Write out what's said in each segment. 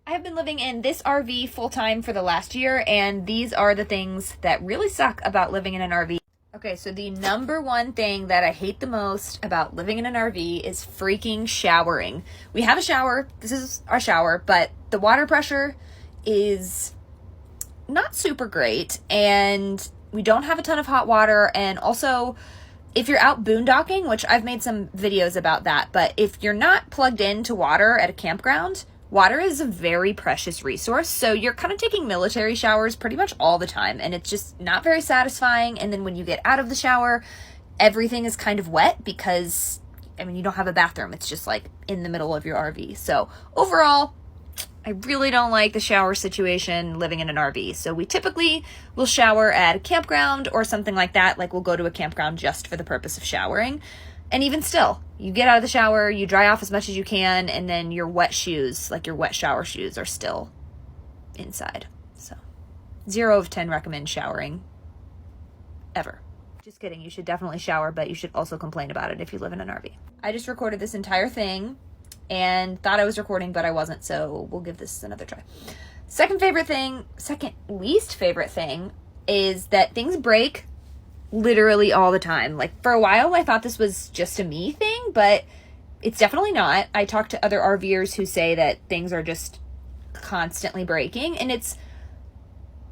I have been living in this RV full-time for the last year, and these are the things that really suck about living in an RV. Okay, so the number one thing that I hate the most about living in an RV is freaking showering. We have a shower. This is our shower, but the water pressure is not super great, and we don't have a ton of hot water. And also, if you're out boondocking, which I've made some videos about that, but if you're not plugged into water at a campground, water is a very precious resource. So you're kind of taking military showers pretty much all the time, and it's just not very satisfying. And then when you get out of the shower, everything is kind of wet because, I mean, you don't have a bathroom. It's just like in the middle of your RV. So overall, I really don't like the shower situation living in an RV. So we typically will shower at a campground or something like that. Like we'll go to a campground just for the purpose of showering. And even still, you get out of the shower, you dry off as much as you can, and then your wet shoes, like your wet shower shoes, are still inside. So 0 of 10 recommend showering ever. Just kidding. You should definitely shower, but you should also complain about it if you live in an RV. I just recorded this entire thing and thought I was recording, but I wasn't, so we'll give this another try. Second least favorite thing is that things break literally all the time. Like for a while, I thought this was just a me thing, but it's definitely not. I talked to other RVers who say that things are just constantly breaking, and it's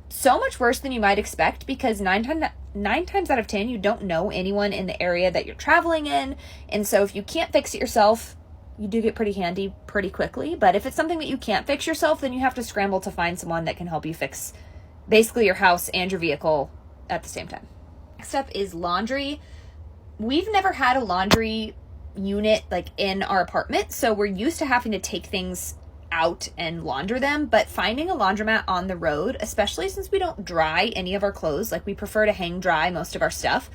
so much worse than you might expect because nine times out of 10, you don't know anyone in the area that you're traveling in. And so if you can't fix it yourself, you do get pretty handy pretty quickly. But if it's something that you can't fix yourself, then you have to scramble to find someone that can help you fix basically your house and your vehicle at the same time. Next up is laundry. We've never had a laundry unit like in our apartment, so we're used to having to take things out and launder them, but finding a laundromat on the road, especially since we don't dry any of our clothes, like we prefer to hang dry most of our stuff,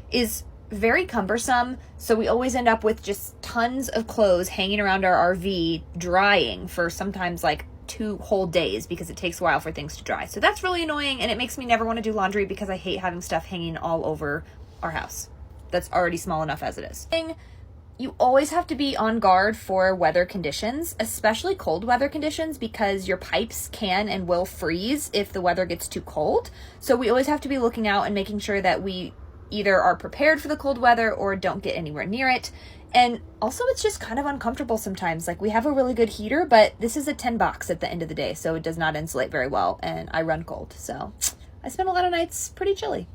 is very cumbersome. So we always end up with just tons of clothes hanging around our RV drying for sometimes like 2 whole days because it takes a while for things to dry. So that's really annoying, and it makes me never want to do laundry because I hate having stuff hanging all over our house that's already small enough as it is. You always have to be on guard for weather conditions, especially cold weather conditions, because your pipes can and will freeze if the weather gets too cold. So we always have to be looking out and making sure that we either are prepared for the cold weather or don't get anywhere near it. And also, it's just kind of uncomfortable sometimes. Like, we have a really good heater, but this is a tin box at the end of the day, so it does not insulate very well, and I run cold. So I spend a lot of nights pretty chilly.